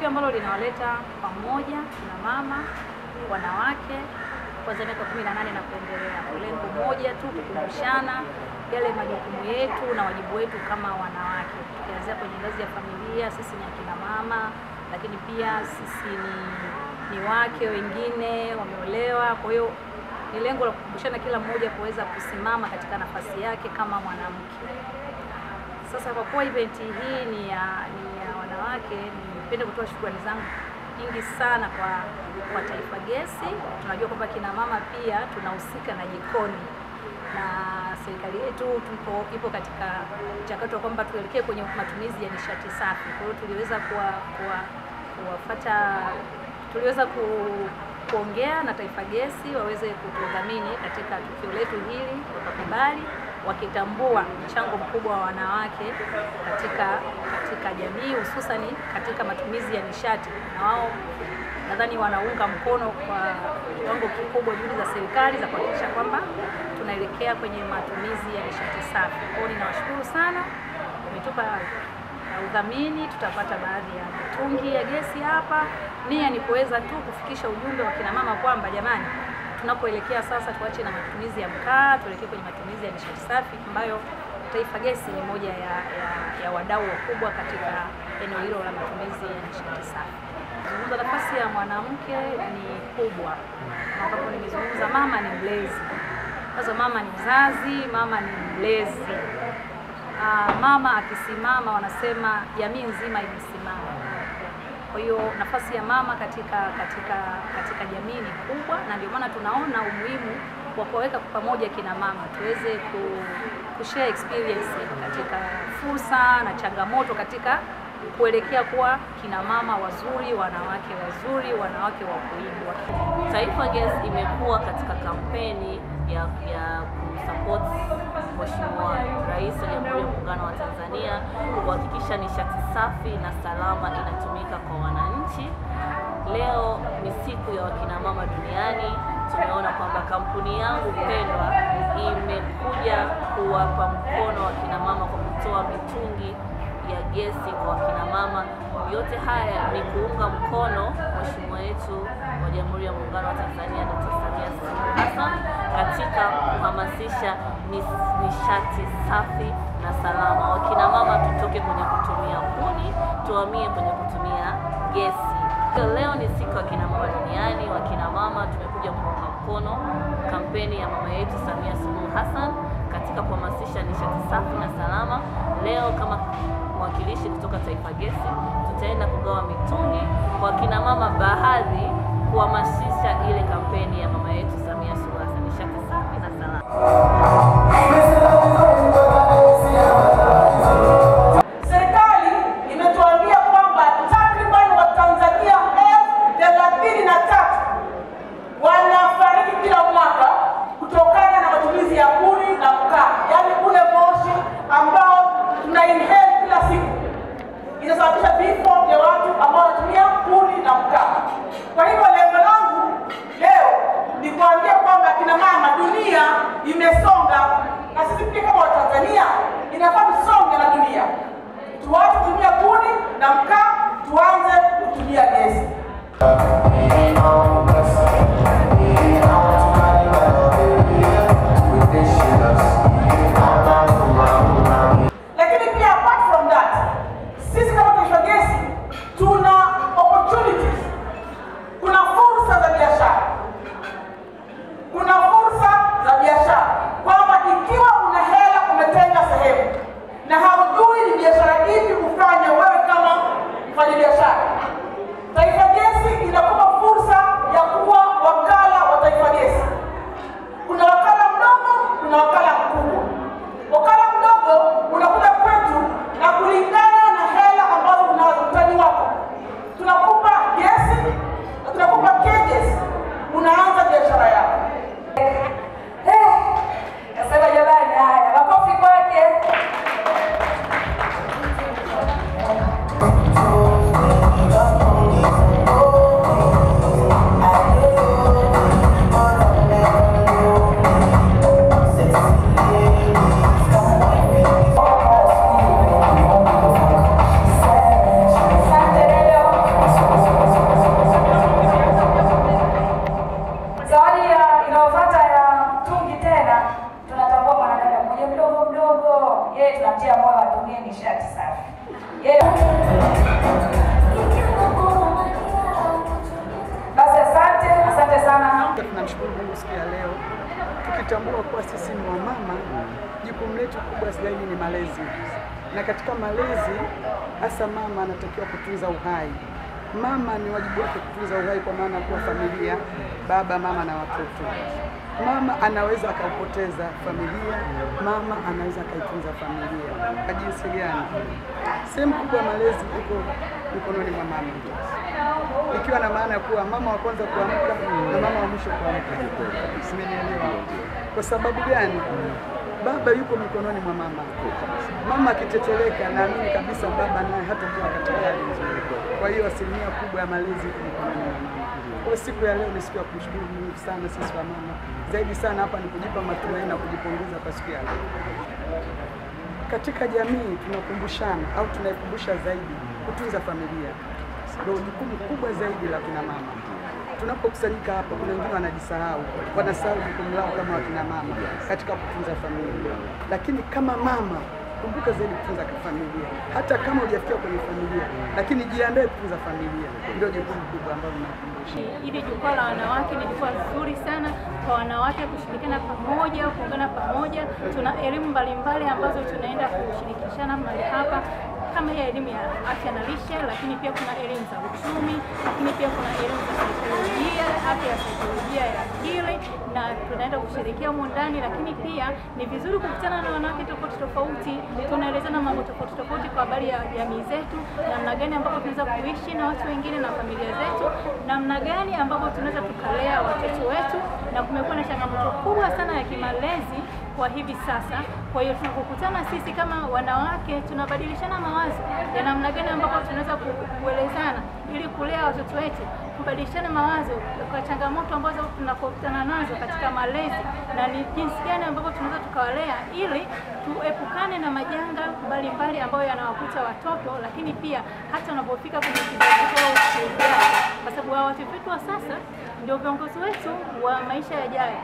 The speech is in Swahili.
Ambalo linawaleta pamoja na mama wanawake kuanzia miaka 18 na kuendelea. Lengo moja tu, kukumbushana yale majukumu yetu na wajibu wetu kama wanawake. Tukianzia kwenye ngazi ya familia, sisi ni akina mama, lakini pia sisi ni wake wengine wameolewa. Kwa hiyo ni lengo la kukumbushana kila mmoja kuweza kusimama katika nafasi yake kama mwanamke. Sasa kwa kuwa event hii ni ya wanawake, nipende kutoa shukrani zangu nyingi sana kwa Taifa Gesi. Tunajua kwamba kina mama pia tunahusika na jikoni, na serikali yetu ipo katika mchakato kwamba tuelekee kwenye matumizi ya nishati safi. Kwa hiyo tuliweza kuongea na Taifa Gesi waweze kutudhamini katika tukio letu hili, wakakubali, wakitambua mchango mkubwa wa wanawake katika jamii, hususani katika matumizi ya nishati. Na wao nadhani wanaunga mkono kwa kiwango kikubwa juhudi za serikali za kuhakikisha kwamba tunaelekea kwenye matumizi ya nishati safi. Kwa hiyo ninawashukuru sana, wametupa udhamini, tutapata baadhi ya mitungi ya gesi hapa. Nia ni kuweza tu kufikisha ujumbe wa kina mama kwamba jamani, tunapoelekea sasa tuache na matumizi ya mkaa, tuelekee kwenye matumizi ya nishati safi, ambayo Taifa Gesi ni moja ya wadau wakubwa katika eneo hilo la matumizi ya nishati safi. Kuzungumza nafasi ya mwanamke ni kubwa, ambapo nimezungumza mama ni mlezi. Sasa mama ni mzazi, mama ni mlezi. Mama akisimama, wanasema jamii nzima imesimama. Kwa hiyo nafasi ya mama katika jamii ni kubwa, na ndio maana tunaona umuhimu wa kuweka pamoja kina mama tuweze kushare experience katika fursa na changamoto katika kuelekea kuwa kina mama wazuri, wanawake wazuri, wanawake wa kuigwa. Taifa Gesi imekuwa katika kampeni ya kusupport Mheshimiwa Rais wa Jamhuri ya Muungano wa Tanzania kuhakikisha nishati safi na salama inatumika kwa wananchi. Leo ni siku ya wakina mama duniani. Tumeona kwamba kampuni yangu pendwa imekuja kuwapa mkono wakina mama kwa kutoa mitungi ya gesi kwa wakina mama. Yote haya ni kuunga mkono Mheshimiwa wetu wa Jamhuri ya Muungano wa Tanzania Dr. Samia Suluhu Hassan katika kuhamasisha nishati safi na salama. Wakina mama tutoke kwenye kutumia kuni, tuhamie kwenye kutumia gesi. Leo ni siku ya wakina mama duniani. Wakina mama tumekuja kuunga mkono kampeni ya mama yetu Samia Suluhu Hassan katika kuhamasisha nishati safi na salama. Leo kama mwakilishi kutoka Taifa Gesi tutaenda kugawa mitungi kwa kina mama baadhi kuhamasisha ile kampeni ya mama yetu Samia Suluhu Hassan, nishati safi na salama. Serikali imetuambia kwamba takriban Watanzania 33,000 wanafariki kila mwaka kutokana na matumizi ya kuni na mkaa, yaani ule moshi ambao tuna inhale kila siku inasababisha vifo vya watu ambao wanatumia kuni na mkaa. Kwa hivyo lengo langu leo ni kuambia kwamba kina mama, dunia imesonga, na sisi pia kama Watanzania inafaa tusonge na dunia. Tuache kutumia kuni na mkaa, tuanze kutumia gesi. Lakini pia apart from that, sisi kama Taifa Gesi tuna opportunities. Kuna fursa za biashara. Kuna fursa za biashara kwamba ikiwa una hela umetenga sehemu na haujui ni biashara ipi kufanya wewe kama mfanyabiashara, Taifa Gesi inakupa fursa ya kuwa wakala wa Taifa Gesi. inayofuata ya mtungi tena, tunatambua mwanadada mmoja mdogo, yeye tunamtia moyo atumie nishati safi. Basi asante sana. Tunamshukuru Mungu siku ya leo, tukitambua kuwa sisi ni wamama, jukumu letu kubwa zaidi ni malezi, na katika malezi hasa mama anatakiwa kutunza uhai. Mama ni wajibu wake kutunza uhai, kwa maana kuwa familia, baba, mama na watoto. Mama anaweza akaupoteza familia, mama anaweza akaitunza familia. Kwa jinsi gani? Sehemu kubwa malezi iko mikononi mwa mama, ikiwa na maana kuwa mama wa kwanza kuamka na mama wa mwisho kuamka. Simenielewa? Kwa sababu gani? Baba yuko mikononi mwa mama. Mama akiteteleka, naamini kabisa baba naye hatakuwa katika hali nzuri. Kwa hiyo asilimia kubwa ya malezi iko mikononi mwa mama. Kwa siku ya leo ni siku ya kumshukuru Mungu sana sisi wa mama. Zaidi sana hapa ni kujipa matumaini na kujipongeza kwa siku ya leo. Katika jamii tunakumbushana au tunaikumbusha zaidi kutunza familia. Ndio jukumu kubwa zaidi la kina mama. Tunapokusanyika hapa, kuna wengine wanasahau jukumu lao kama wakina mama katika kutunza familia. Lakini kama mama, kumbuka zaidi kutunza familia. Hata kama hujafikia kwenye familia, lakini jiandae kutunza familia. Ndio jukumu kubwa ambalo tunakumbusha. Hili jukwaa la wanawake ni jukwaa zuri sana kwa wanawake kushirikiana pamoja, kuungana pamoja. Tuna elimu mbalimbali ambazo tunaenda kushirikishana mahali hapa, kama ya elimu ya afya na lishe, lakini pia kuna elimu za uchumi, lakini pia kuna elimu za saikolojia, afya ya saikolojia ya akili, na tunaenda kushirikia humo ndani. Lakini pia ni vizuri kukutana na wanawake tofauti, tunaelezana mambo tofauti kwa habari ya jamii zetu, namna gani ambapo tunaweza kuishi na watu wengine na familia zetu, namna gani ambapo tunaweza tukalea watoto wetu, na kumekuwa na changamoto kubwa sana ya kimalezi kwa hivi sasa. Kwa hiyo tunapokutana sisi kama wanawake, tunabadilishana mawazo ya namna gani ambapo tunaweza kuelezana ili kulea watoto wetu, kubadilishana mawazo kwa changamoto ambazo tunakutana nazo katika malezi, na ni jinsi gani ambapo tunaweza tukawalea ili tuepukane na majanga mbalimbali ambayo yanawakuta watoto, lakini pia hata wanapofika kwenye kizazi, kwa sababu watoto wetu wa sasa ndio viongozi wetu wa maisha yajayo.